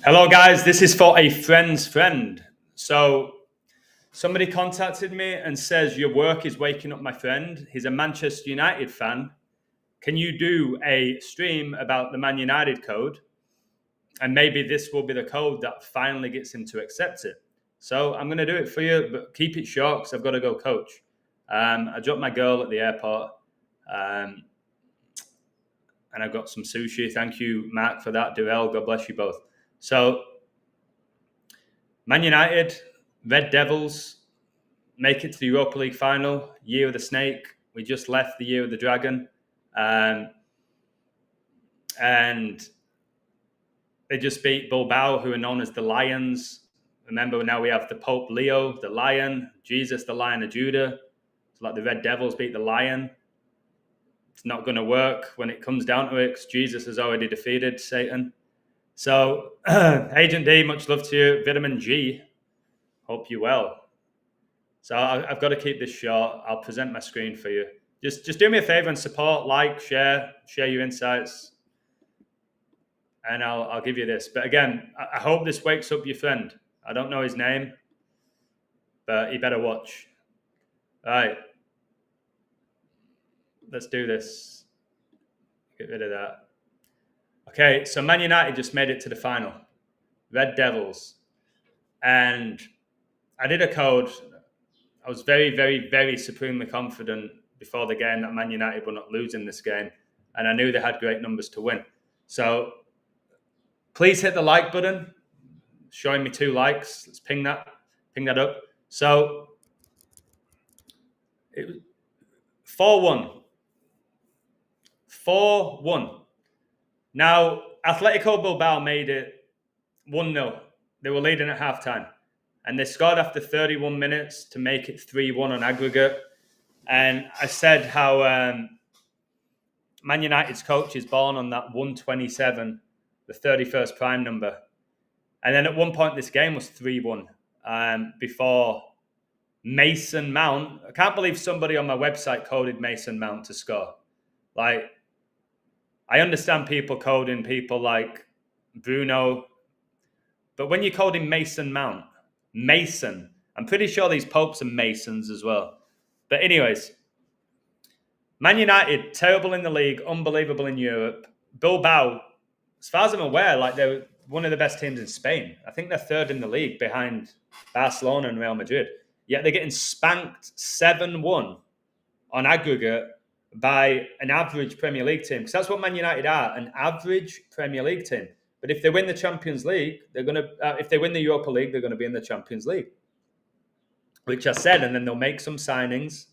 Hello, guys. This is for a friend's friend. So, somebody contacted me and says, your work is waking up my friend. He's a Manchester United fan. Can you do a stream about the Man United code? And maybe this will be the code that finally gets him to accept it. So, I'm going to do it for you, but keep it short because I've got to go coach. I dropped my girl at the airport. And I've got some sushi. Thank you, Mark, for that. Durell, God bless you both. So, Man United, Red Devils, make it to the Europa League final. Year of the Snake. We just left the Year of the Dragon. And they just beat Bilbao, who are known as the Lions. Remember, now we have the Pope Leo, the Lion, Jesus, the Lion of Judah. It's like the Red Devils beat the Lion. It's not going to work when it comes down to it because Jesus has already defeated Satan. So, Agent D, much love to you. Vitamin G, hope you well. So I've got to keep this short. I'll present my screen for you. Just do me a favor and support, like, share your insights, and I'll give you this. But again, I hope this wakes up your friend. I don't know his name, but he better watch. All right. Let's do this. Get rid of that. Okay, so Man United just made it to the final. Red Devils. And I did a code. I was very, very, very supremely confident before the game that Man United were not losing this game. And I knew they had great numbers to win. So please hit the like button. Showing me 2 likes. Let's ping that up. So it was 4-1. 4-1. Now, Atletico Bilbao made it 1-0. They were leading at halftime. And they scored after 31 minutes to make it 3-1 on aggregate. And I said how Man United's coach is born on that 127, the 31st prime number. And then at one point, this game was 3-1 before Mason Mount. I can't believe somebody on my website coded Mason Mount to score. Like, I understand people coding people like Bruno, but when you're coding Mason Mount, Mason, I'm pretty sure these popes are Masons as well. But anyways, Man United, terrible in the league, unbelievable in Europe. Bilbao, as far as I'm aware, like they're one of the best teams in Spain. I think they're 3rd in the league behind Barcelona and Real Madrid. Yet they're getting spanked 7-1 on aggregate by an average Premier League team. Because that's what Man United are, an average Premier League team. But if they win the Champions League, they're going to. If they win the Europa League, they're going to be in the Champions League, which I said. And then they'll make some signings,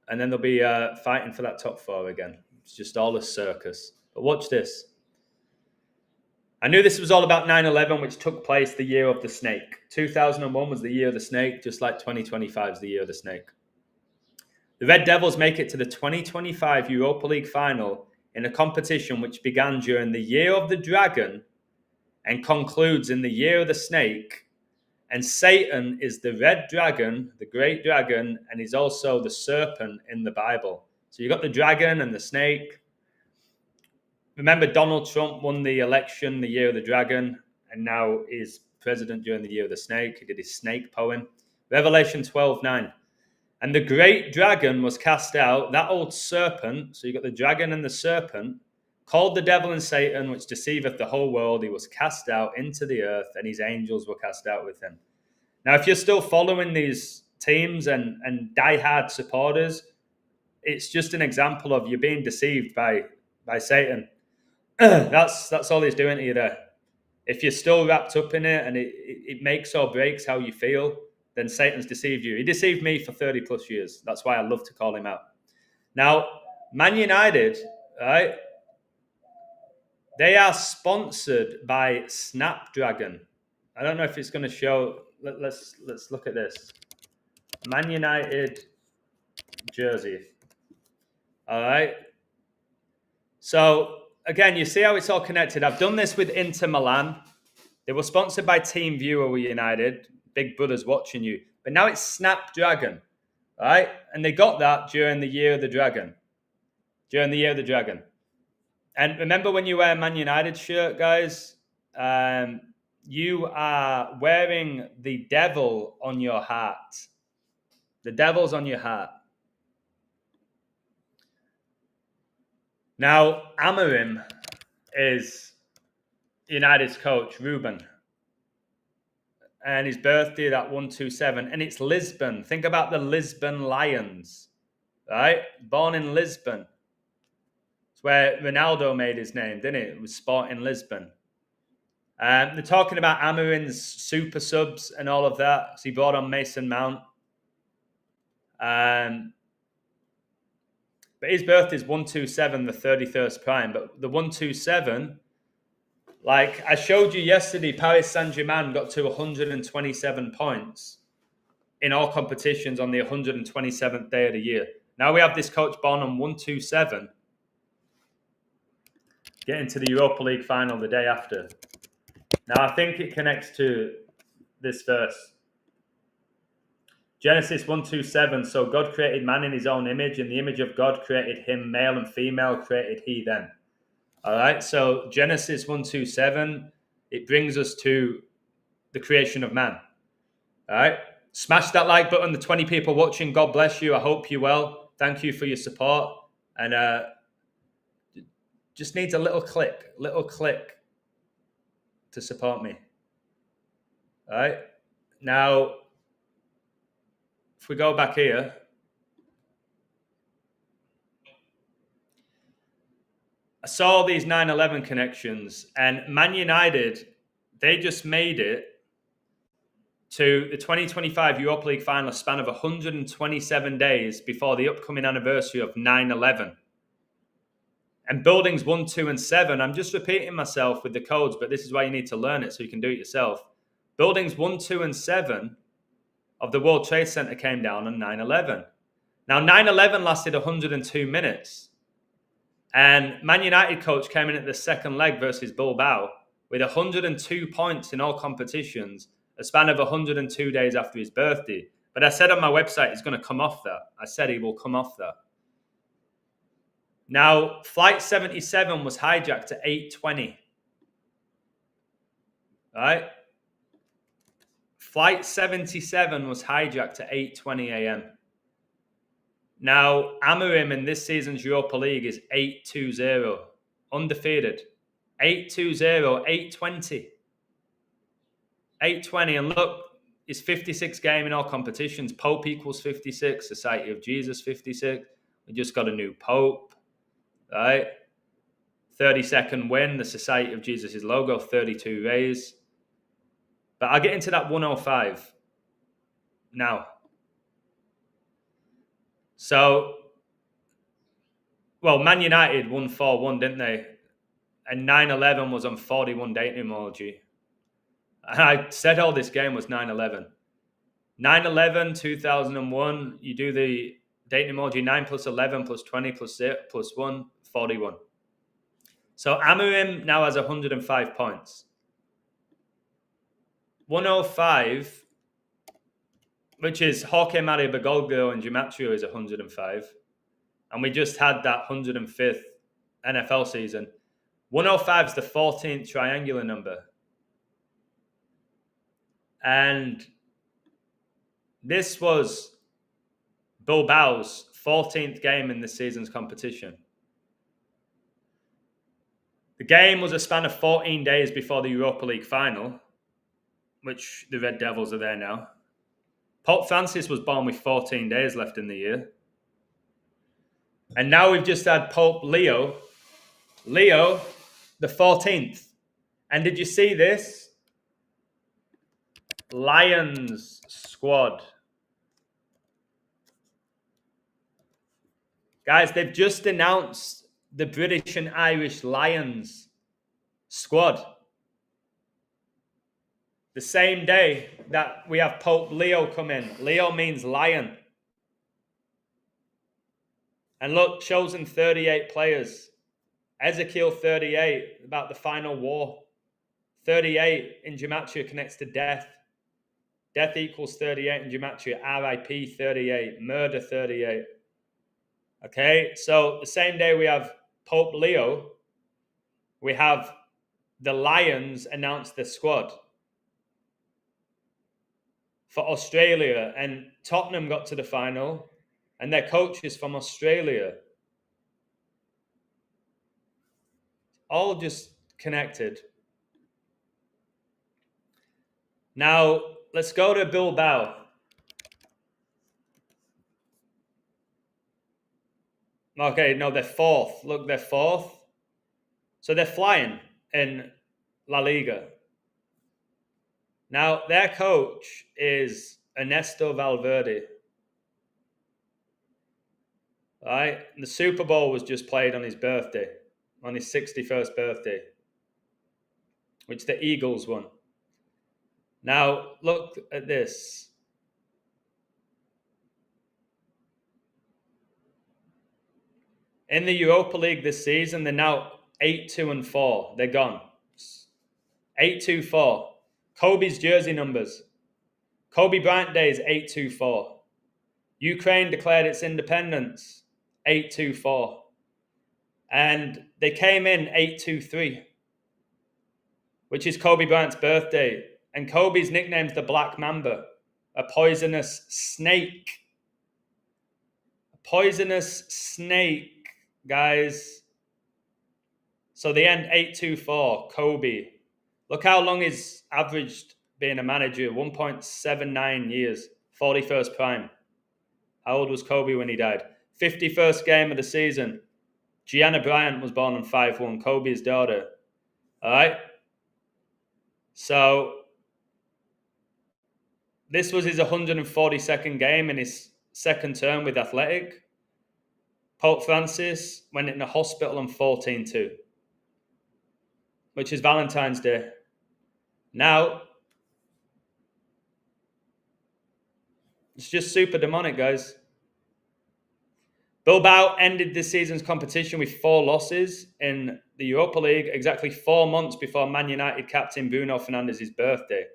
and then they'll be fighting for that top 4 again. It's just all a circus. But watch this. I knew this was all about 9/11, which took place the year of the snake. 2001 was the year of the snake, just like 2025 is the year of the snake. The Red Devils make it to the 2025 Europa League final in a competition which began during the Year of the Dragon and concludes in the Year of the Snake. And Satan is the red dragon, the great dragon, and he's also the serpent in the Bible. So you've got the dragon and the snake. Remember, Donald Trump won the election, the Year of the Dragon, and now is president during the Year of the Snake. He did his snake poem. Revelation 12:9. And the great dragon was cast out, that old serpent, so you've got the dragon and the serpent, called the devil and Satan, which deceiveth the whole world. He was cast out into the earth, and his angels were cast out with him. Now, if you're still following these teams and diehard supporters, it's just an example of you being deceived by Satan. That's all he's doing to you there. If you're still wrapped up in it and it makes or breaks how you feel, then Satan's deceived you. He deceived me for 30 plus years. That's why I love to call him out. Now, Man United, right? They are sponsored by Snapdragon. I don't know if it's going to show. Let's look at this. Man United jersey. All right. So again, you see how it's all connected. I've done this with Inter Milan. They were sponsored by Team Viewer with United. Big brother's watching you. But now it's Snapdragon, right? And they got that during the Year of the Dragon. During the Year of the Dragon. And remember when you wear a Man United shirt, guys, You are wearing the devil on your heart. The devil's on your heart. Now, Amorim is United's coach, Ruben. And his birthday, that 127. And it's Lisbon. Think about the Lisbon Lions, right? Born in Lisbon. It's where Ronaldo made his name, didn't it? It was Sporting Lisbon. They're talking about Amorim's super subs and all of that. So he brought on Mason Mount. But his birthday is 127, the 31st prime. But the 127, like I showed you yesterday, Paris Saint-Germain got to 127 points in all competitions on the 127th day of the year. Now we have this coach born on 127, getting to the Europa League final the day after. Now I think it connects to this verse. Genesis 1:27. So God created man in his own image. In the image of God created him, male and female created he them. All right. So Genesis 1:27. It brings us to the creation of man. All right. Smash that like button. The 20 people watching, God bless you. I hope you're well. Thank you for your support. And just needs a little click to support me. All right. Now, if we go back here, I saw these 9/11 connections, and Man United, they just made it to the 2025 Europa League final span of 127 days before the upcoming anniversary of 9/11. And buildings 1, 2, and 7, I'm just repeating myself with the codes, but this is why you need to learn it so you can do it yourself. Buildings 1, 2, and 7 of the World Trade Center came down on 9/11. Now, 9/11 lasted 102 minutes. And Man United coach came in at the second leg versus Bilbao with 102 points in all competitions, a span of 102 days after his birthday. But I said on my website he's going to come off that. I said he will come off that. Now, Flight 77 was hijacked at 8:20. Right? Flight 77 was hijacked at 8:20 a.m. Now, Amorim in this season's Europa League is 8-2-0. Undefeated. 8-2-0, 8-20. 8-20. And look, it's 56 game in all competitions. Pope equals 56. Society of Jesus, 56. We just got a new Pope. Right? 32nd win. The Society of Jesus' logo, 32 rays. But I'll get into that 105 now. So, well, Man United won 4-1, didn't they? And 9/11 was on 41 dating emoji. And I said all this game was 9/11. 9/11, 2001, you do the dating emoji, 9 plus 11 plus 20 plus 0 plus 1, 41. So Amorim now has 105 points. 105, which is Jorge Mario Bergoglio and Gematria is 105. And we just had that 105th NFL season. 105 is the 14th triangular number. And this was Bilbao's 14th game in the season's competition. The game was a span of 14 days before the Europa League final, which the Red Devils are there now. Pope Francis was born with 14 days left in the year. And now we've just had Pope Leo the 14th. And did you see this? Lions squad. Guys, they've just announced the British and Irish Lions squad. The same day that we have Pope Leo come in. Leo means lion. And look, chosen 38 players. Ezekiel 38, about the final war. 38 in Gematria connects to death. Death equals 38 in Gematria. RIP 38. Murder 38. Okay, so the same day we have Pope Leo, we have the Lions announced their squad for Australia, and Tottenham got to the final, and their coach is from Australia. All just connected. Now, let's go to Bilbao. Okay, no, they're fourth. Look, they're fourth. So they're flying in La Liga. Now, their coach is Ernesto Valverde. Right? And the Super Bowl was just played on his birthday, on his 61st birthday, which the Eagles won. Now, look at this. In the Europa League this season, they're now 8-2-4. They're gone. 8-2-4. Kobe's jersey numbers. Kobe Bryant Day is 8-2-4. Ukraine declared its independence. 8-2-4. And they came in 8-2-3, which is Kobe Bryant's birthday. And Kobe's nickname's the Black Mamba, a poisonous snake. A poisonous snake, guys. So they end 8-2-4, Kobe. Look how long he's averaged being a manager, 1.79 years, 41st prime. How old was Kobe when he died? 51st game of the season. Gianna Bryant was born on 5-1, Kobe's daughter. All right? So this was his 142nd game in his second term with Athletic. Pope Francis went in the hospital on 14-2, which is Valentine's Day. Now, it's just super demonic, guys. Bilbao ended this season's competition with 4 losses in the Europa League, exactly 4 months before Man United captain Bruno Fernandes' birthday.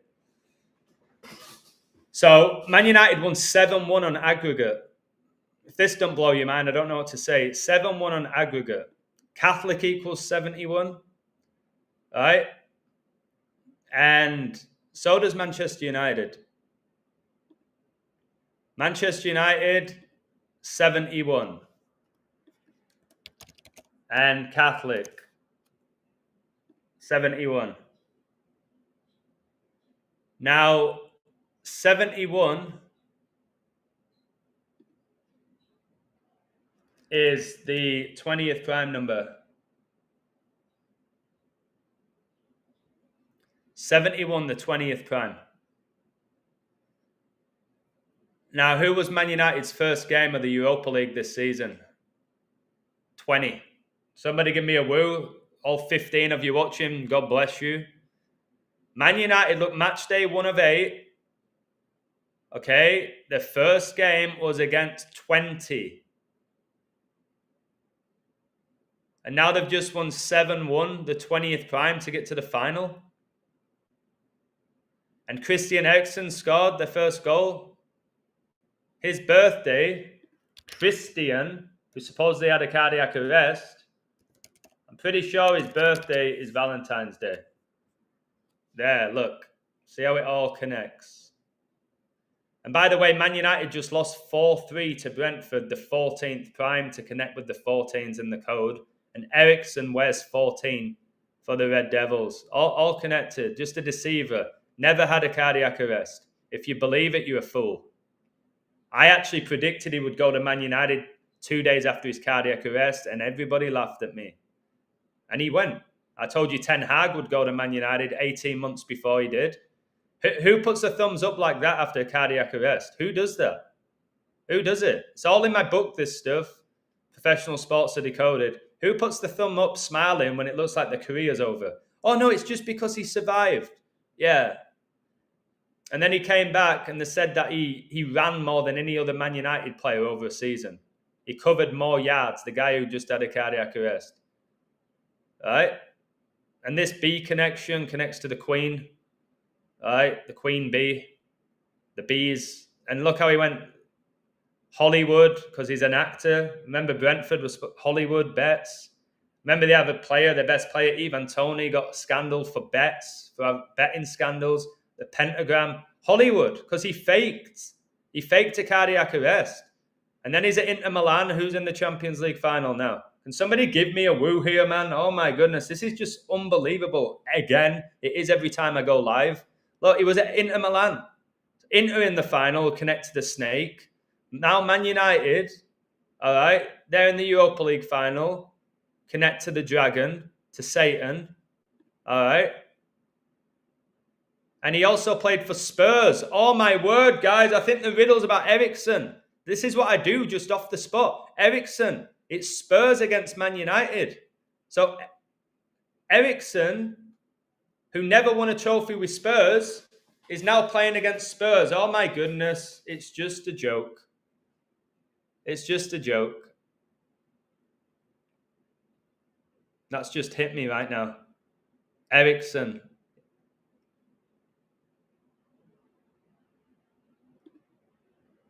So, Man United won 7-1 on aggregate. If this don't blow your mind, I don't know what to say. 7-1 on aggregate. Catholic equals 71. All right? And so does Manchester United. Manchester United, 71. And Catholic, 71. Now, 71 is the 20th prime number. 71, the 20th prime. Now, who was Man United's first game of the Europa League this season? 20. Somebody give me a woo. All 15 of you watching, God bless you. Man United, look, match day 1 of 8. Okay, the first game was against 20. And now they've just won 7-1, the 20th prime, to get to the final. And Christian Eriksen scored their first goal. His birthday, Christian, who supposedly had a cardiac arrest, I'm pretty sure his birthday is Valentine's Day. There, look. See how it all connects. And by the way, Man United just lost 4-3 to Brentford, the 14th prime, to connect with the 14s in the code. And Eriksen wears 14 for the Red Devils. All connected. Just a deceiver. Never had a cardiac arrest. If you believe it, you're a fool. I actually predicted he would go to Man United 2 days after his cardiac arrest, and everybody laughed at me. And he went. I told you Ten Hag would go to Man United 18 months before he did. Who puts a thumbs up like that after a cardiac arrest? Who does that? Who does it? It's all in my book, this stuff. Professional Sports Are Decoded. Who puts the thumb up smiling when it looks like their career's over? Oh, no, it's just because he survived. Yeah. And then he came back and they said that he ran more than any other Man United player over a season. He covered more yards, the guy who just had a cardiac arrest. All right? And this B connection connects to the Queen. All right? The Queen Bee. The bees. And look how he went Hollywood, because he's an actor. Remember, Brentford was Hollywood bets. Remember, they have a player, their best player, Ivan Toney, got scandal for bets, for betting scandals. The pentagram, Hollywood, because he faked a cardiac arrest. And then he's at Inter Milan, who's in the Champions League final now. Can somebody give me a woo here, man? Oh my goodness, this is just unbelievable. Again, it is every time I go live. Look, he was at Inter Milan. Inter in the final, connect to the snake. Now Man United, all right, they're in the Europa League final, connect to the dragon, to Satan, all right. And he also played for Spurs. Oh my word, guys, I think the riddle's about Eriksen. This is what I do just off the spot. Eriksen, it's Spurs against Man United. So Eriksen, who never won a trophy with Spurs, is now playing against Spurs. Oh my goodness, it's just a joke. It's just a joke. That's just hit me right now. Eriksen.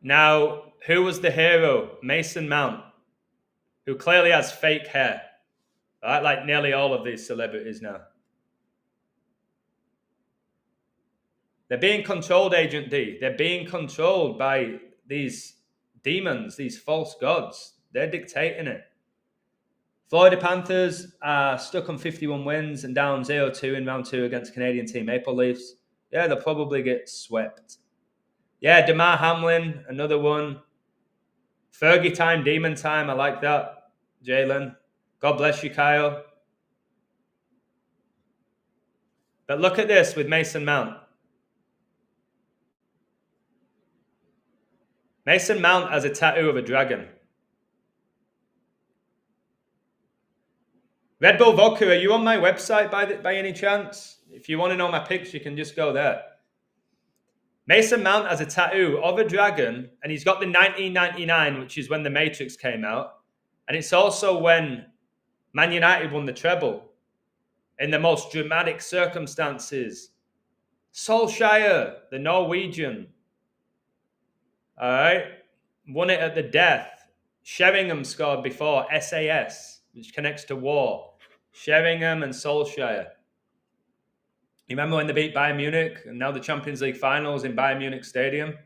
Now, who was the hero? Mason Mount, who clearly has fake hair. Right? Like nearly all of these celebrities now. They're being controlled, Agent D. They're being controlled by these demons, these false gods. They're dictating it. Florida Panthers are stuck on 51 wins and down 0-2 in round 2 against Canadian team Maple Leafs. Yeah, they'll probably get swept. Yeah, Damar Hamlin, another one. Fergie time, demon time. I like that, Jalen. God bless you, Kyle. But look at this with Mason Mount. Mason Mount has a tattoo of a dragon. Red Bull Vodka, are you on my website by any chance? If you want to know my pics, you can just go there. Mason Mount has a tattoo of a dragon, and he's got the 1999, which is when The Matrix came out. And it's also when Man United won the treble in the most dramatic circumstances. Solskjaer, the Norwegian, all right, won it at the death. Sheringham scored before, SAS, which connects to war. Sheringham and Solskjaer. You remember when they beat Bayern Munich and now the Champions League finals in Bayern Munich Stadium?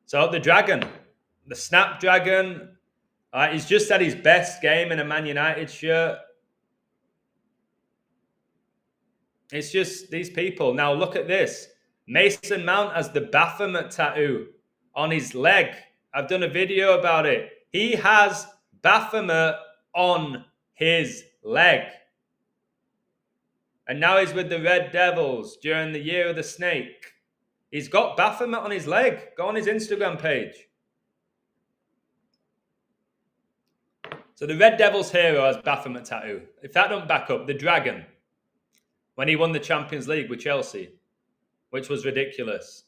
So the Dragon, the Snapdragon, he's just had his best game in a Man United shirt. It's just these people. Now look at this. Mason Mount has the Baphomet tattoo on his leg. I've done a video about it. He has Baphomet on his leg. And now he's with the Red Devils during the Year of the Snake. He's got Baphomet on his leg. Go on his Instagram page. So the Red Devils hero has Baphomet tattoo. If that don't back up, the Dragon, when he won the Champions League with Chelsea, which was ridiculous.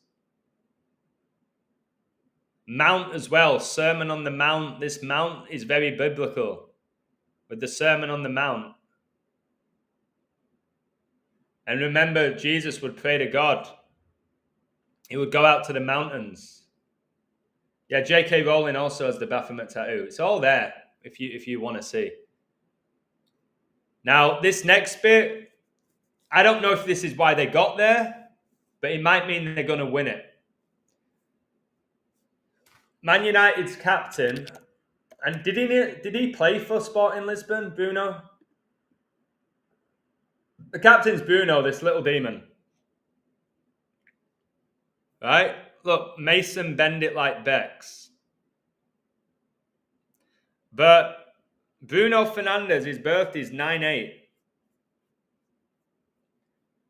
Mount as well, Sermon on the Mount. This Mount is very biblical with the Sermon on the Mount. And remember, Jesus would pray to God. He would go out to the mountains. Yeah, J.K. Rowling also has the Baphomet tattoo. It's all there if you want to see. Now, this next bit, I don't know if this is why they got there, but it might mean they're going to win it. Man United's captain, and did he play for Sporting Lisbon, Bruno? The captain's Bruno, this little demon. Right? Look, Mason bend it like Bex. But Bruno Fernandes, his birthday is 9/8.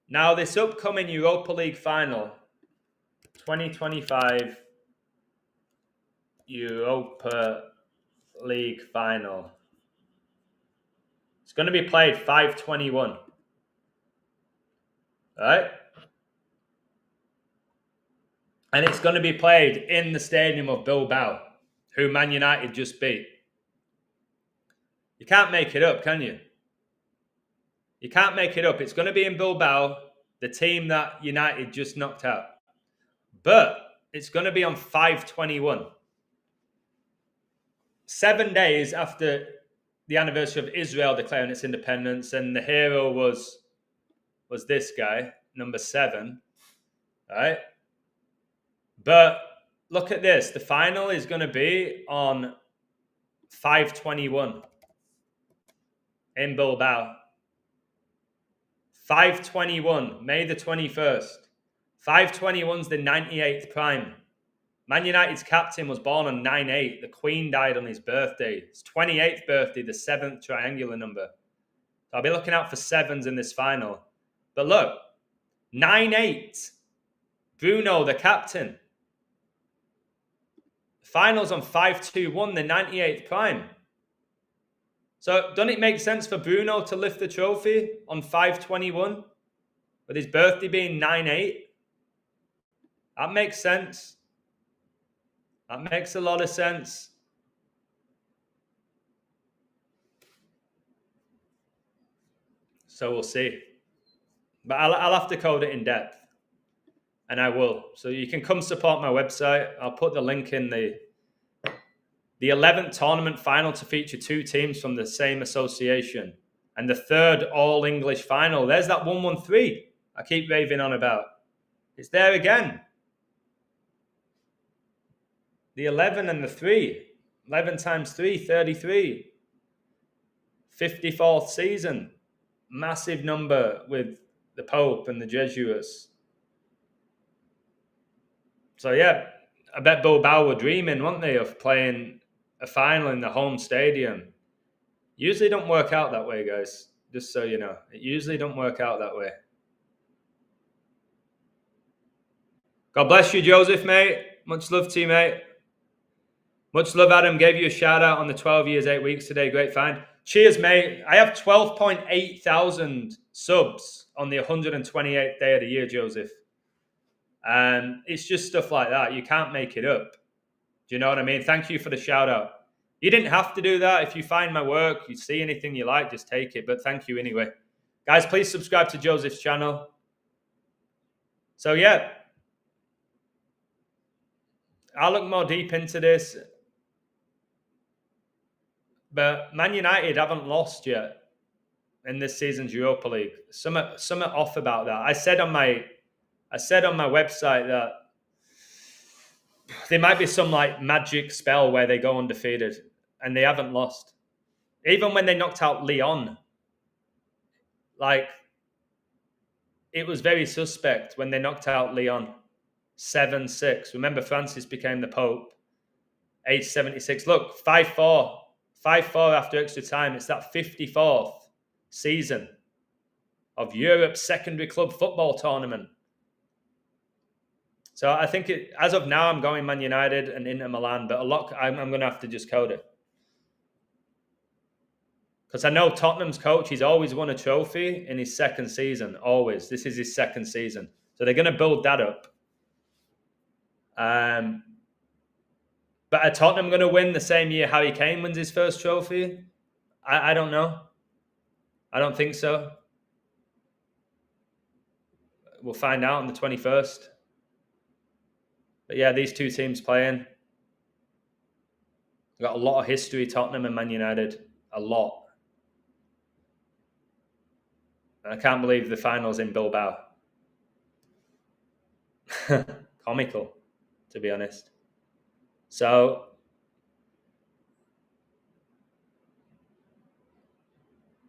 Now, this upcoming Europa League final, 2025 Europa League final. It's going to be played 5/21. Right? And it's going to be played in the stadium of Bilbao, who Man United just beat. You can't make it up, can you? You can't make it up. It's going to be in Bilbao, the team that United just knocked out. But it's going to be on 5/21. 7 days after the anniversary of Israel declaring its independence, and the hero was this guy, number 7, right? But look at this. The final is going to be on 5/21 in Bilbao. 5/21, May the 21st. 5/21's the 98th prime. Man United's captain was born on 9/8. The Queen died on his birthday. His 28th birthday, the 7th triangular number. So I'll be looking out for 7s in this final. But look, 9/8. Bruno, the captain. Finals on 5/21, the 98th prime. So doesn't it make sense for Bruno to lift the trophy on 5/21 with his birthday being 9/8? That makes sense. That makes a lot of sense. So we'll see. But I'll have to code it in depth. And I will. So you can come support my website. I'll put the link in the 11th tournament final to feature 2 teams from the same association. And the 3rd all-English final. There's that 113 I keep raving on about. It's there again. The 11 and the 3. 11 times 3, 33. 54th season. Massive number with the Pope and the Jesuits. So yeah, I bet Bilbao were dreaming, weren't they, of playing a final in the home stadium. Usually don't work out that way, guys. Just so you know. It usually don't work out that way. God bless you, Joseph, mate. Much love to you, mate. Much love, Adam. Gave you a shout out on the 12 years, 8 weeks today. Great find. Cheers, mate. I have 12.8 thousand subs on the 128th day of the year, Joseph. And it's just stuff like that. You can't make it up. Do you know what I mean? Thank you for the shout out. You didn't have to do that. If you find my work, you see anything you like, just take it. But thank you anyway. Guys, please subscribe to Joseph's channel. So yeah, I'll look more deep into this. But Man United haven't lost yet in this season's Europa League. Something off about that. I said on my website that there might be some like magic spell where they go undefeated, and they haven't lost. Even when they knocked out Lyon, like, it was very suspect when they knocked out Lyon 7-6. Remember, Francis became the Pope, age 76. Look, 5-4 after extra time. It's that 54th season of Europe's secondary club football tournament. So I think as of now, I'm going Man United and Inter Milan, but I'm going to have to just code it. Because I know Tottenham's coach, he's always won a trophy in his second season, always. This is his second season. So they're going to build that up. But are Tottenham going to win the same year Harry Kane wins his first trophy? I don't know. I don't think so. We'll find out on the 21st. But yeah, these 2 teams playing. We've got a lot of history, Tottenham and Man United. A lot. And I can't believe the final's in Bilbao. Comical, to be honest. So,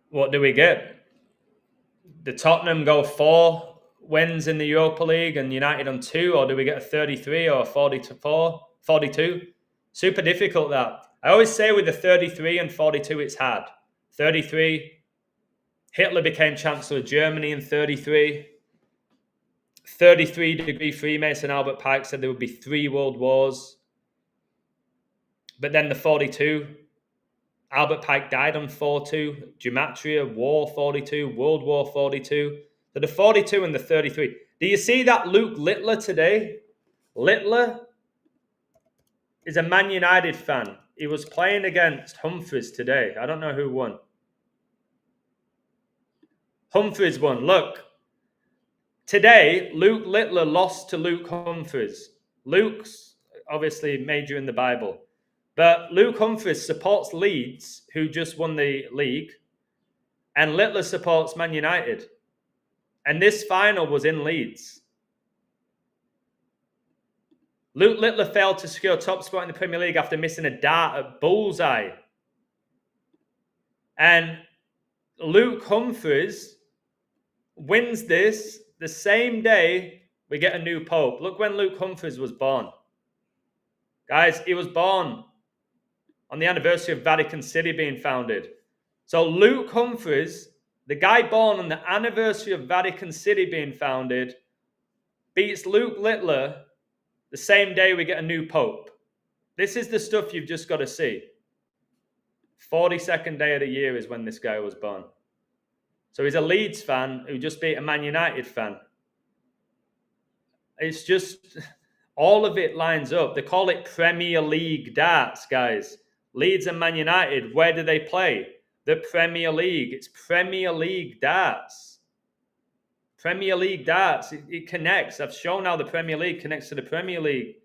what do we get? The Tottenham go 4 wins in the Europa League and United on 2, or do we get a 33 or a 42? Super difficult, that. I always say with the 33 and 42, it's hard. 33, Hitler became Chancellor of Germany in 33. 33-degree Freemason Albert Pike said there would be 3 world wars. But then the 42, Albert Pike died on 42. Gematria, War 42, World War 42. So the 42 and the 33. Do you see that Luke Littler today? Littler is a Man United fan. He was playing against Humphries today. I don't know who won. Humphries won. Look. Today, Luke Littler lost to Luke Humphries. Luke's obviously major in the Bible. But Luke Humphries supports Leeds, who just won the league, and Littler supports Man United. And this final was in Leeds. Luke Littler failed to secure top spot in the Premier League after missing a dart at bullseye. And Luke Humphries wins this the same day we get a new pope. Look when Luke Humphries was born. Guys, he was born on the anniversary of Vatican City being founded. So Luke Humphries, the guy born on the anniversary of Vatican City being founded, beats Luke Littler the same day we get a new pope. This is the stuff you've just got to see. 42nd day of the year is when this guy was born. So he's a Leeds fan who just beat a Man United fan. It's just, all of it lines up. They call it Premier League darts, guys. Leeds and Man United, where do they play? The Premier League. It's Premier League darts. Premier League darts. It connects. I've shown how the Premier League connects to the Premier League.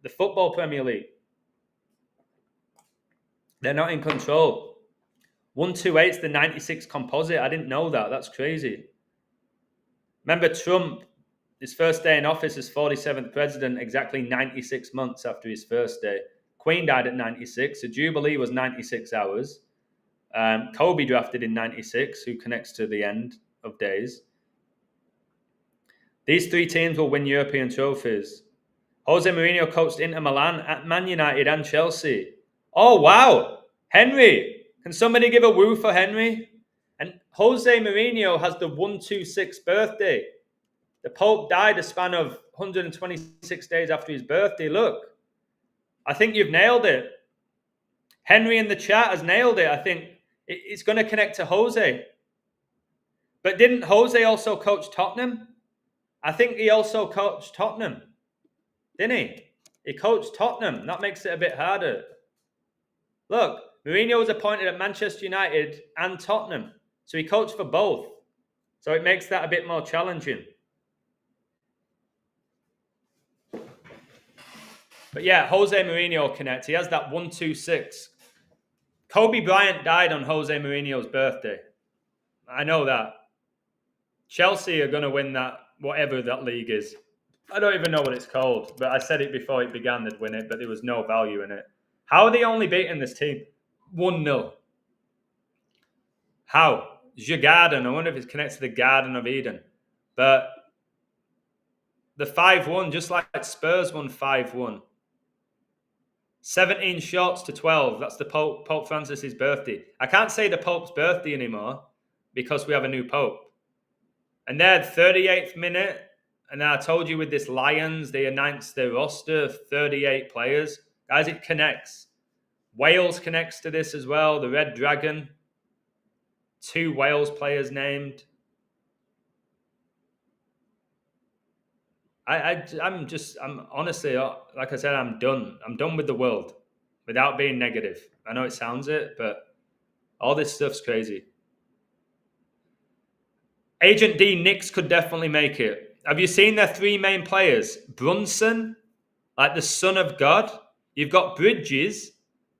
The Football Premier League. They're not in control. 128's the 96 composite. I didn't know that. That's crazy. Remember Trump, his first day in office as 47th president, exactly 96 months after his first day. Queen died at 96. The Jubilee was 96 hours. Kobe drafted in 96, who connects to the end of days. These three teams will win European trophies. Jose Mourinho coached Inter Milan, at Man United and Chelsea. Oh, wow. Henry. Can somebody give a woo for Henry? And Jose Mourinho has the 126th birthday. The Pope died a span of 126 days after his birthday. Look, I think you've nailed it. Henry in the chat has nailed it. I think it's going to connect to Jose. But didn't Jose also coach Tottenham? I think he also coached Tottenham. Didn't he? He coached Tottenham. That makes it a bit harder. Look, Mourinho was appointed at Manchester United and Tottenham. So he coached for both. So it makes that a bit more challenging. But yeah, Jose Mourinho connects. He has that 126. Kobe Bryant died on Jose Mourinho's birthday. I know that. Chelsea are going to win that, whatever that league is. I don't even know what it's called, but I said it before it began, they'd win it, but there was no value in it. How are they only beating this team? 1-0. How? The Garden. I wonder if it's connected to the Garden of Eden. But the 5-1, just like Spurs won 5-1. 17 shots to 12. That's the Pope Francis's birthday. I can't say the Pope's birthday anymore because we have a new Pope. And they're 38th minute. And I told you with this Lions, they announced their roster of 38 players. Guys, it connects. Wales connects to this as well. The Red Dragon. 2 Wales players named. I'm honestly, like I said, I'm done. I'm done with the world without being negative. I know it sounds it, but all this stuff's crazy. Agent D, Knicks could definitely make it. Have you seen their 3 main players? Brunson, like the Son of God. You've got Bridges.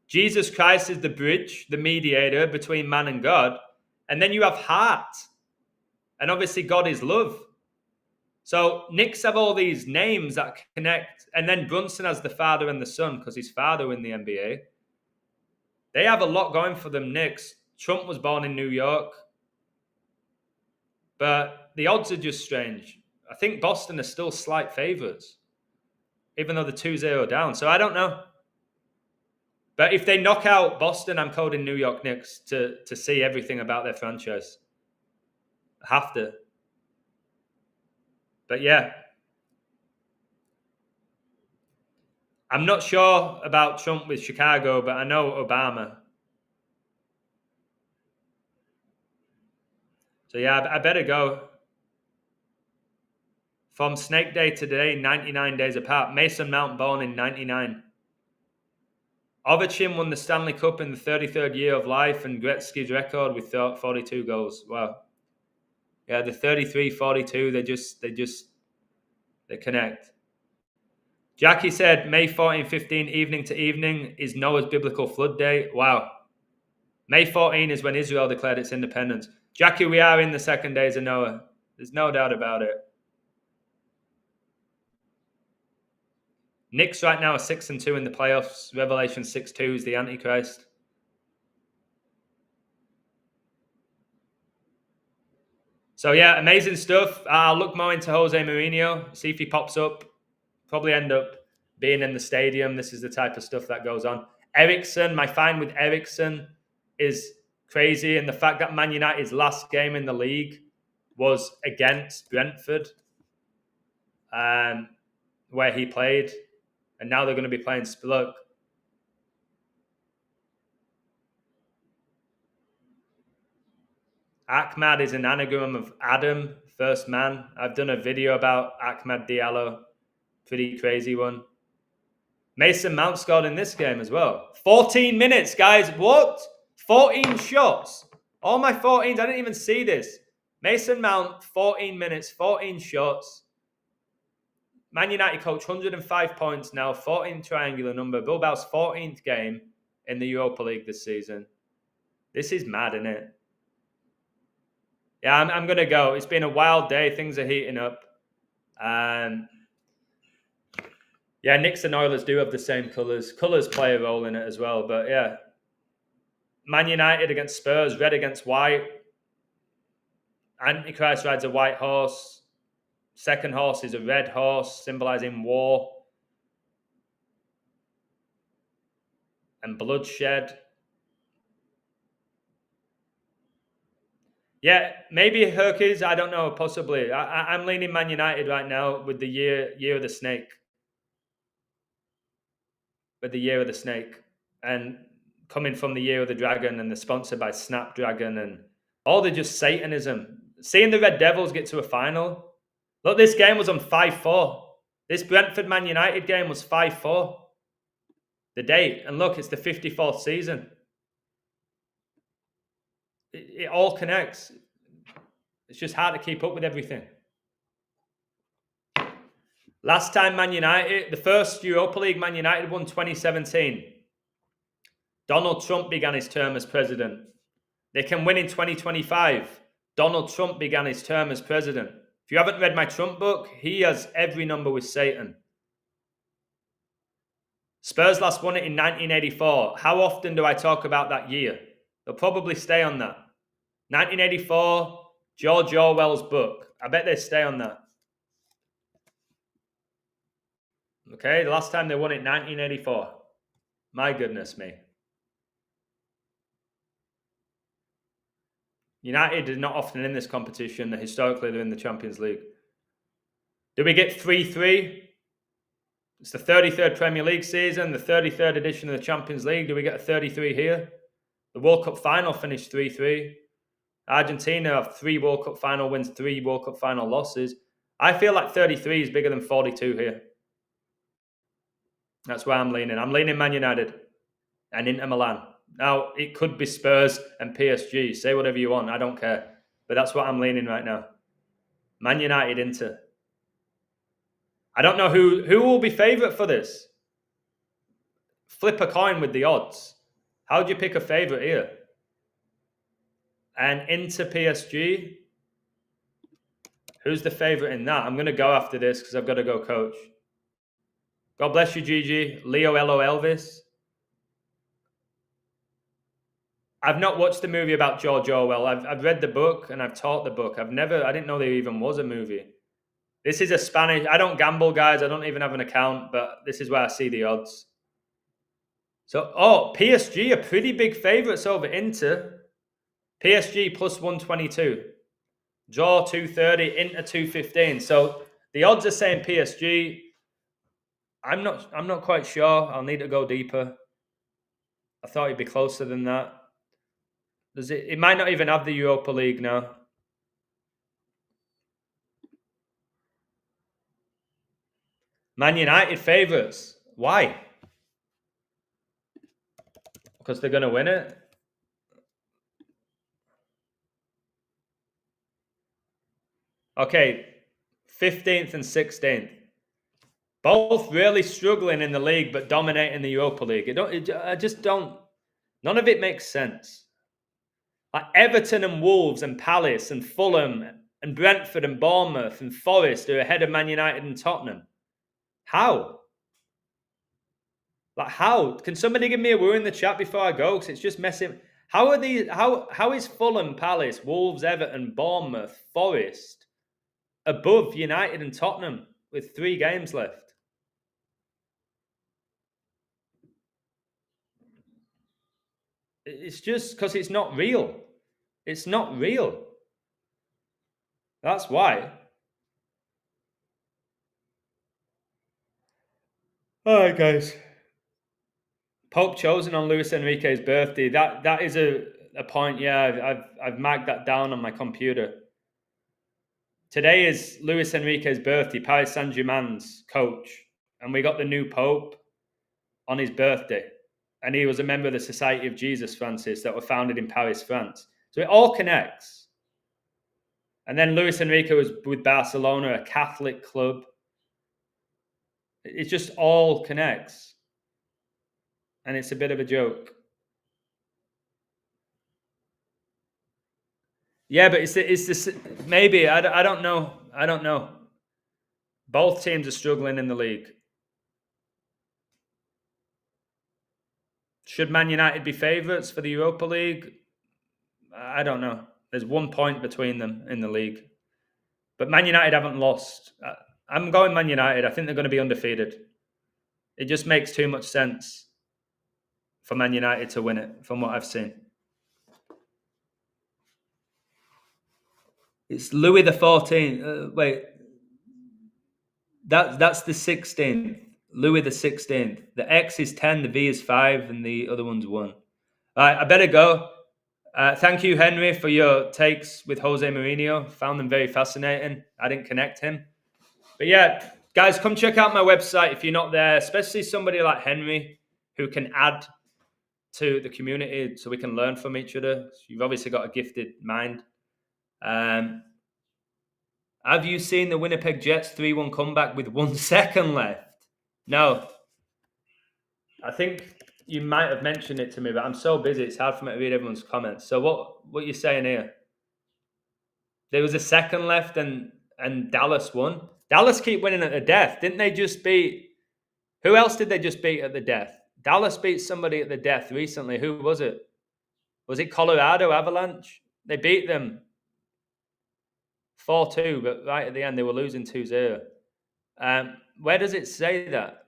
Jesus Christ is the bridge, the mediator between man and God. And then you have Hart. And obviously God is love. So Knicks have all these names that connect. And then Brunson has the father and the son because he's father in the NBA. They have a lot going for them, Knicks. Trump was born in New York. But the odds are just strange. I think Boston are still slight favourites, even though they're 2-0 down. So I don't know. But if they knock out Boston, I'm coding New York Knicks to see everything about their franchise. I have to. But yeah. I'm not sure about Trump with Chicago, but I know Obama. So yeah, I better go. From Snake Day to today, 99 days apart. Mason Mount born in 99. Ovechkin won the Stanley Cup in the 33rd year of life and Gretzky's record with 42 goals. Wow. Yeah, the 33-42, they connect. Jackie said May 14, 15, evening to evening is Noah's biblical flood day. Wow. May 14 is when Israel declared its independence. Jackie, we are in the second days of Noah. There's no doubt about it. Knicks right now are 6-2 in the playoffs. Revelation 6-2 is the Antichrist. So yeah, amazing stuff. I'll look more into Jose Mourinho, see if he pops up. Probably end up being in the stadium. This is the type of stuff that goes on. Eriksen, my find with Eriksen is crazy. And the fact that Man United's last game in the league was against Brentford, where he played. And now they're going to be playing Look. Ahmad is an anagram of Adam, first man. I've done a video about Ahmad Diallo. Pretty crazy one. Mason Mount scored in this game as well. 14 minutes, guys. What? 14 shots. All my 14s. I didn't even see this. Mason Mount, 14 minutes, 14 shots. Man United coach, 105 points now, 14 triangular number. Bilbao's 14th game in the Europa League this season. This is mad, isn't it? Yeah, I'm going to go. It's been a wild day. Things are heating up. Yeah, Knicks and Oilers do have the same colours. Colours play a role in it as well. But yeah, Man United against Spurs, red against white. Antichrist rides a white horse. Second horse is a red horse, symbolising war and bloodshed. Yeah, maybe Hercules. I don't know. Possibly. I'm leaning Man United right now with the year of the snake. With the year of the snake, and coming from the year of the dragon, and they're sponsored by Snapdragon, and all the just Satanism. Seeing the Red Devils get to a final. Look, this game was on 5-4. This Brentford Man United game was 5-4. The date, and look, it's the 54th season. It all connects. It's just hard to keep up with everything. Last time Man United, the first Europa League Man United won 2017. Donald Trump began his term as president. They can win in 2025. Donald Trump began his term as president. If you haven't read my Trump book, he has every number with Satan. Spurs last won it in 1984. How often do I talk about that year? They'll probably stay on that. 1984, George Orwell's book. I bet they stay on that. Okay, the last time they won it, 1984. My goodness me. United is not often in this competition. Historically, they're in the Champions League. Do we get 3-3? It's the 33rd Premier League season, the 33rd edition of the Champions League. Do we get a 33 here? The World Cup final finished 3-3. Argentina have 3 World Cup final wins, 3 World Cup final losses. I feel like 33 is bigger than 42 here. That's where I'm leaning. I'm leaning Man United and Inter Milan. Now, it could be Spurs and PSG. Say whatever you want. I don't care. But that's what I'm leaning right now. Man United, Inter. I don't know who will be favourite for this. Flip a coin with the odds. How do you pick a favourite here? And Inter PSG. Who's the favourite in that? I'm going to go after this because I've got to go coach. God bless you, Gigi. Leo Elo Elvis. I've not watched the movie about George Orwell. I've read the book and I've taught the book. I didn't know there even was a movie. This is a Spanish. I don't gamble, guys. I don't even have an account, but this is where I see the odds. So, PSG are pretty big favourites over Inter. PSG plus 122. Draw 230, Inter 215. So the odds are saying PSG. I'm not quite sure. I'll need to go deeper. I thought it'd be closer than that. It might not even have the Europa League now. Man United favourites. Why? Because they're going to win it? Okay, 15th and 16th. Both really struggling in the league, but dominating the Europa League. I just don't. None of it makes sense. Like Everton and Wolves and Palace and Fulham and Brentford and Bournemouth and Forest are ahead of Man United and Tottenham. How? Like how? Can somebody give me a woo in the chat before I go? Because it's just messing. How are these? How is Fulham, Palace, Wolves, Everton, Bournemouth, Forest above United and Tottenham with 3 games left? It's just because it's not real. It's not real. That's why. All right, guys. Pope chosen on Luis Enrique's birthday. That is a point. Yeah, I've marked that down on my computer. Today is Luis Enrique's birthday, Paris Saint-Germain's coach, and we got the new Pope on his birthday. And he was a member of the Society of Jesus, Francis, that were founded in Paris, France. So it all connects. And then Luis Enrique was with Barcelona, a Catholic club. It just all connects. And it's a bit of a joke. Yeah, but it's this maybe I don't know. I don't know. Both teams are struggling in the league. Should Man United be favourites for the Europa League? I don't know. There's 1 point between them in the league. But Man United haven't lost. I'm going Man United. I think they're going to be undefeated. It just makes too much sense for Man United to win it, from what I've seen. It's Louis the 14th. Wait, that's the 16th. Louis the 16th. The X is 10, the V is 5, and the other one's 1. All right, I better go. Thank you, Henry, for your takes with Jose Mourinho. Found them very fascinating. I didn't connect him. But yeah, guys, come check out my website if you're not there, especially somebody like Henry who can add to the community so we can learn from each other. You've obviously got a gifted mind. Have you seen the Winnipeg Jets 3-1 comeback with 1 second left? No. I think you might have mentioned it to me, but I'm so busy, it's hard for me to read everyone's comments. So what are you saying here? There was a second left and Dallas won. Dallas keep winning at the death. Didn't they just beat... Who else did they just beat at the death? Dallas beat somebody at the death recently. Who was it? Was it Colorado Avalanche? They beat them 4-2, but right at the end they were losing 2-0. Where does it say that?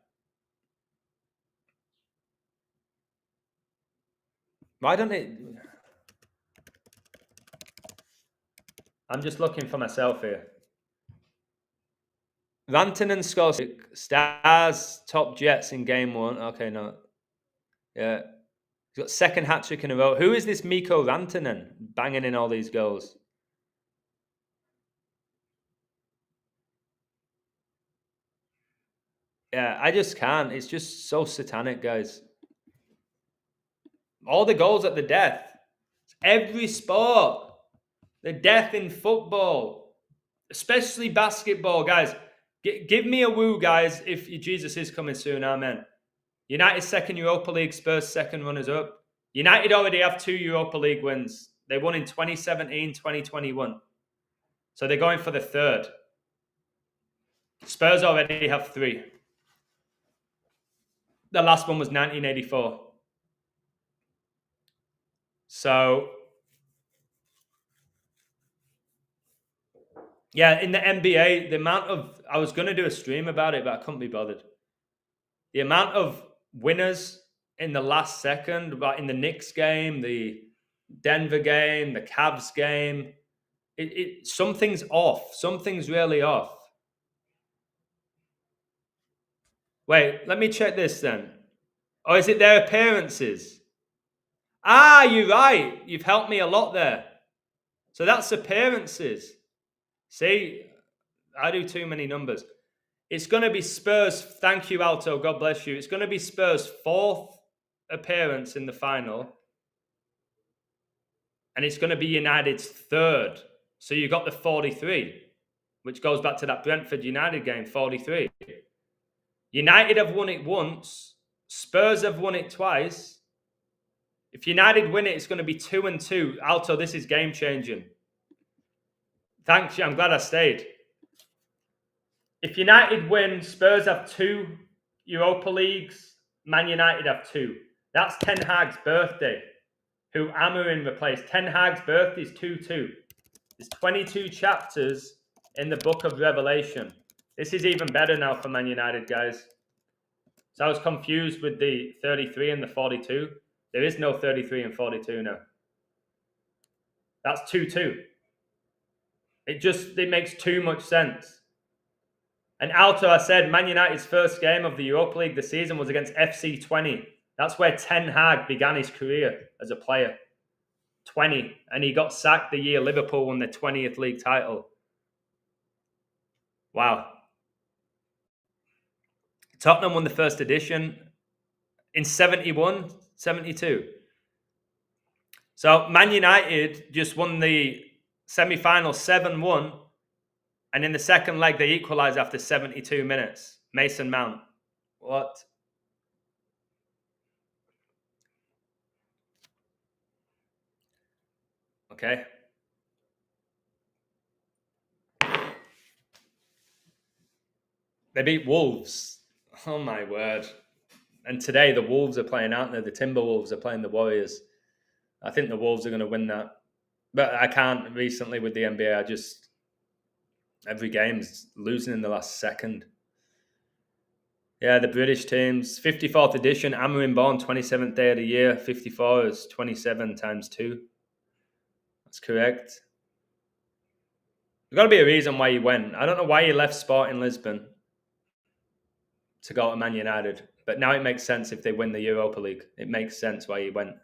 Why don't it... I'm just looking for myself here. Rantanen scores Stars top Jets in game 1. Okay, no. Yeah. He's got second hat-trick in a row. Who is this Mikko Rantanen banging in all these goals? Yeah, I just can't. It's just so satanic, guys. All the goals at the death. Every sport. The death in football. Especially basketball, guys. Give me a woo, guys, if Jesus is coming soon. Amen. United second Europa League, Spurs second runners up. United already have 2 Europa League wins. They won in 2017, 2021. So they're going for the 3rd. Spurs already have 3. The last one was 1984. So, yeah, in the NBA, the amount of... I was going to do a stream about it, but I couldn't be bothered. The amount of winners in the last second, like in the Knicks game, the Denver game, the Cavs game, something's off. Something's really off. Wait, let me check this then. Or is it their appearances? Ah, you're right. You've helped me a lot there. So that's appearances. See, I do too many numbers. It's going to be Spurs. Thank you, Alto. God bless you. It's going to be Spurs' 4th appearance in the final. And it's going to be United's 3rd. So you got the 43, which goes back to that Brentford United game, 43. United have won it once. Spurs have won it twice. If United win it, it's going to be 2-2. Alto, this is game changing. Thanks, I'm glad I stayed. If United win, Spurs have 2 Europa Leagues. Man United have 2. That's Ten Hag's birthday, who Amorim replaced. Ten Hag's birthday is 2-2. There's 22 chapters in the book of Revelation. This is even better now for Man United, guys. So I was confused with the 33 and the 42. There is no 33 and 42 now. That's 2-2. It makes too much sense. And Alto, I said, Man United's first game of the Europa League this season was against FC 20. That's where Ten Hag began his career as a player. 20. And he got sacked the year Liverpool won their 20th league title. Wow. Tottenham won the first edition in 71, 72. So Man United just won the semi-final 7-1. And in the second leg, they equalised after 72 minutes. Mason Mount. What? Okay. They beat Wolves. Oh, my word. And today, the Wolves are playing, aren't they? The Timberwolves are playing the Warriors. I think the Wolves are going to win that. But I can't recently with the NBA. Every game's losing in the last second. Yeah, the British teams. 54th edition. Amorim born, 27th day of the year. 54 is 27 times 2. That's correct. There's got to be a reason why he went. I don't know why he left Sporting Lisbon to go to Man United. But now it makes sense if they win the Europa League. It makes sense why he went.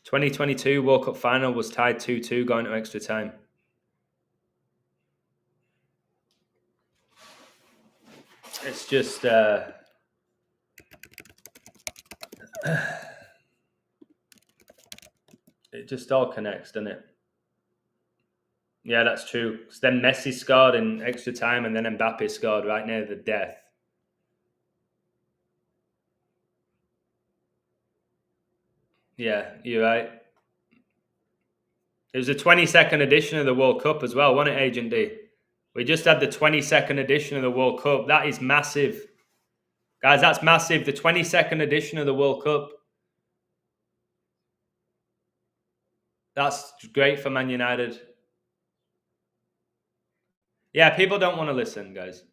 2022 World Cup final was tied 2-2 going to extra time. It's just... it just all connects, doesn't it? Yeah, that's true. Then Messi scored in extra time and then Mbappe scored right near the death. Yeah, you're right. It was a 22nd edition of the World Cup as well, wasn't it, Agent D? We just had the 22nd edition of the World Cup. That is massive. Guys, that's massive. The 22nd edition of the World Cup. That's great for Man United. Yeah, people don't want to listen, guys.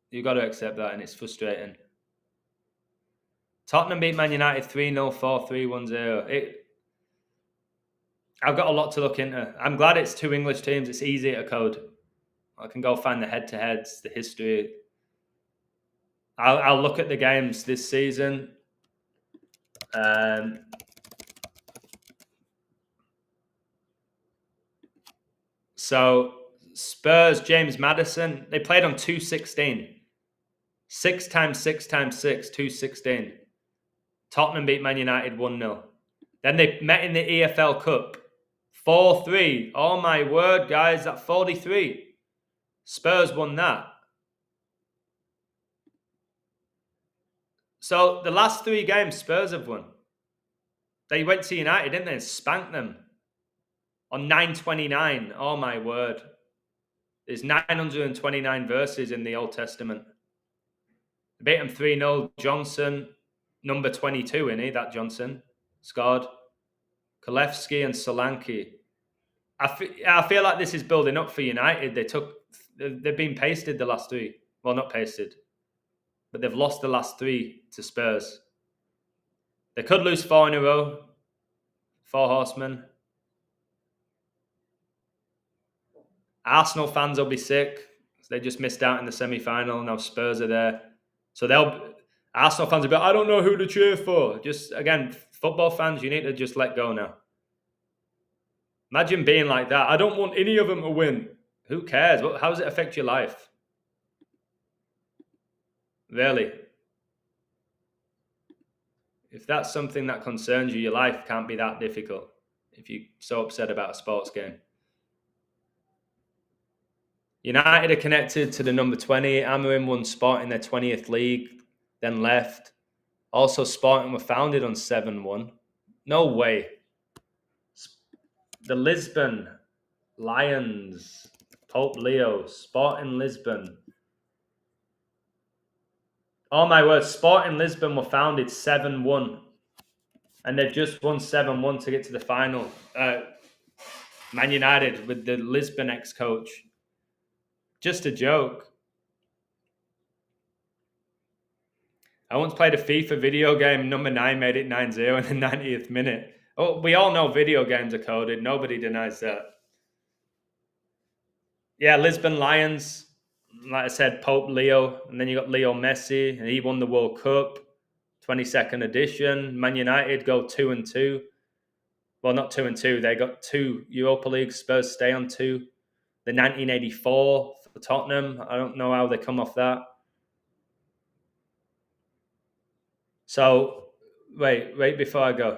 You've got to accept that, and it's frustrating. Tottenham beat Man United 3-0, 4-3, 1-0. I've got a lot to look into. I'm glad it's 2 English teams. It's easy to code. I can go find the head-to-heads, the history. I'll look at the games this season. So Spurs, James Maddison, they played on 2-16. 6 times 6 times 6, 2-16. Tottenham beat Man United 1-0. Then they met in the EFL Cup. 4-3. Oh my word, guys, that's 43. Spurs won that. So the last 3 games, Spurs have won. They went to United, didn't they? And spanked them on 929. Oh my word. There's 929 verses in the Old Testament. They beat them 3-0. Johnson, number 22, isn't he? That Johnson scored. Kalevsky and Solanke. I feel like this is building up for United. They've been pasted the last 3. Well, not pasted, but they've lost the last 3 to Spurs. They could lose 4 in a row. 4 horsemen. Arsenal fans will be sick. They just missed out in the semi-final. Now Spurs are there. So Arsenal fans will be like, I don't know who to cheer for. Just, again, football fans, you need to just let go now. Imagine being like that. I don't want any of them to win. Who cares? How does it affect your life? Really? If that's something that concerns you, your life can't be that difficult if you're so upset about a sports game. United are connected to the number 20. Amorim won Sporting their 20th league, then left. Also, Sporting were founded on 7-1. No way. The Lisbon Lions, Pope Leo, Sporting Lisbon. Oh my word, Sporting Lisbon were founded 7-1. And they've just won 7-1 to get to the final. Man United with the Lisbon ex-coach. Just a joke. I once played a FIFA video game. Number 9 made it 9-0 in the 90th minute. Oh, we all know video games are coded. Nobody denies that. Yeah, Lisbon Lions. Like I said, Pope Leo. And then you got Leo Messi. And he won the World Cup. 22nd edition. Man United go 2-2. Well, not 2-2. They got 2 Europa League. Spurs stay on 2. The 1984 for Tottenham. I don't know how they come off that. So, wait before I go.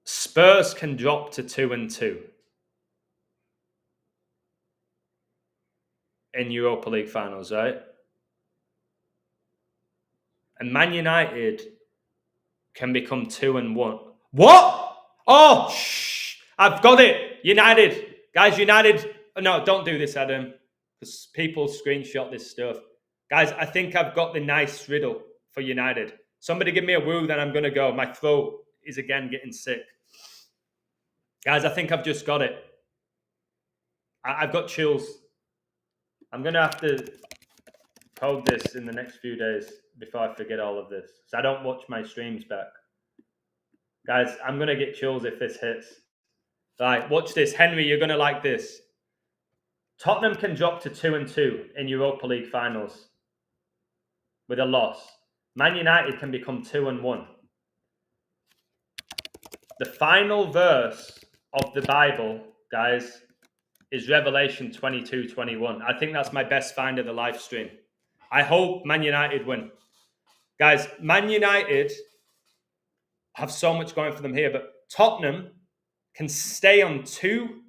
Spurs can drop to 2-2 in Europa League finals, right? And Man United can become 2-1. What? Oh, shh! I've got it. United, guys. United. No, don't do this, Adam, because people screenshot this stuff. Guys, I think I've got the nice riddle for United. Somebody give me a woo, then I'm gonna go. My throat is again getting sick. Guys, I think I've just got it. I've got chills. I'm going to have to code this in the next few days before I forget all of this. So I don't watch my streams back. Guys, I'm going to get chills if this hits. Right, watch this. Henry, you're going to like this. Tottenham can drop to 2-2 in Europa League finals with a loss. Man United can become 2-1. The final verse of the Bible, guys, is Revelation 22:21. I think that's my best find of the live stream. I hope Man United win. Guys, Man United have so much going for them here, but Tottenham can stay on 2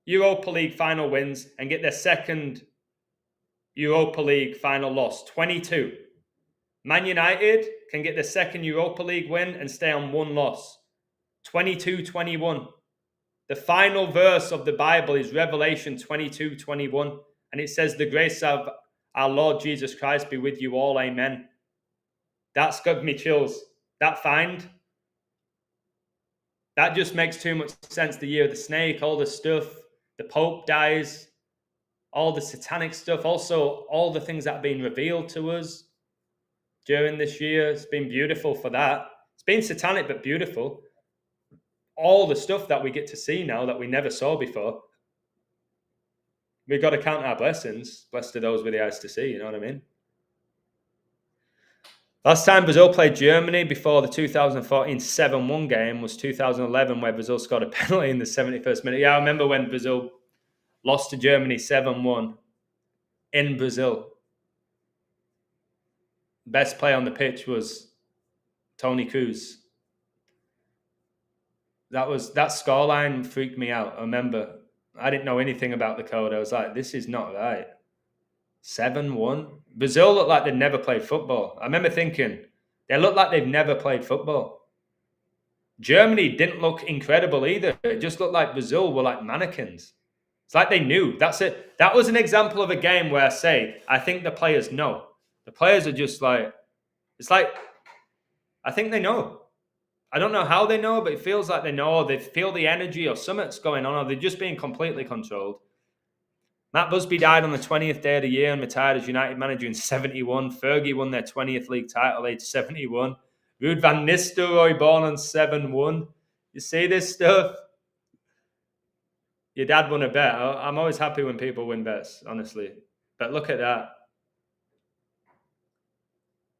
Europa League final wins and get their second Europa League final loss, 22. Man United can get their second Europa League win and stay on 1 loss, 22-21. The final verse of the Bible is Revelation 22:21, and it says, "The grace of our Lord Jesus Christ be with you all, amen." That's got me chills. That find, that just makes too much sense. The year of the snake, all the stuff, the Pope dies, all the satanic stuff, also all the things that have been revealed to us during this year. It's been beautiful for that. It's been satanic, but beautiful. All the stuff that we get to see now that we never saw before. We've got to count our blessings. Blessed are those with the eyes to see, you know what I mean? Last time Brazil played Germany before the 2014 7-1 game was 2011, where Brazil scored a penalty in the 71st minute. Yeah, I remember when Brazil lost to Germany 7-1 in Brazil. Best player on the pitch was Toni Kroos. That scoreline freaked me out. I remember I didn't know anything about the code. I was like, this is not right. 7-1. Brazil looked like they'd never played football. I remember thinking, they look like they've never played football. Germany didn't look incredible either. It just looked like Brazil were like mannequins. It's like they knew. That's it. That was an example of a game where I think the players know. The players are just like, it's like, I think they know. I don't know how they know, but it feels like they know, or they feel the energy, or something's going on, or they're just being completely controlled. Matt Busby died on the 20th day of the year and retired as United manager in 71. Fergie won their 20th league title age 71. Ruud van Nistelrooy born on 7-1. You see this stuff? Your dad won a bet. I'm always happy when people win bets, honestly. But look at that.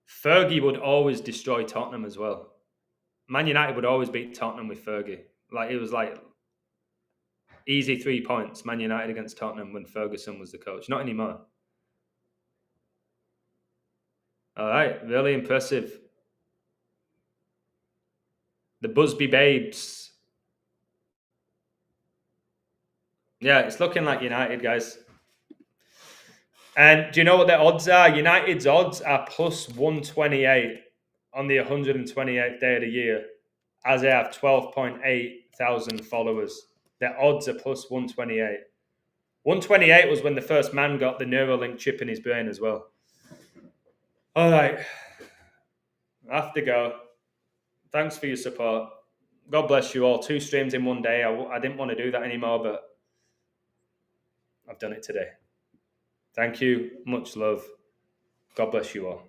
Fergie would always destroy Tottenham as well. Man United would always beat Tottenham with Fergie. Like, it was like easy 3 points, Man United against Tottenham when Ferguson was the coach. Not anymore. All right, really impressive. The Busby Babes. Yeah, it's looking like United, guys. And do you know what their odds are? United's odds are plus 128 on the 128th day of the year, as they have 12.8 thousand followers. Their odds are plus 128. 128 was when the first man got the Neuralink chip in his brain as well. All right. I have to go. Thanks for your support. God bless you all. 2 streams in one day. I didn't want to do that anymore, but I've done it today. Thank you. Much love. God bless you all.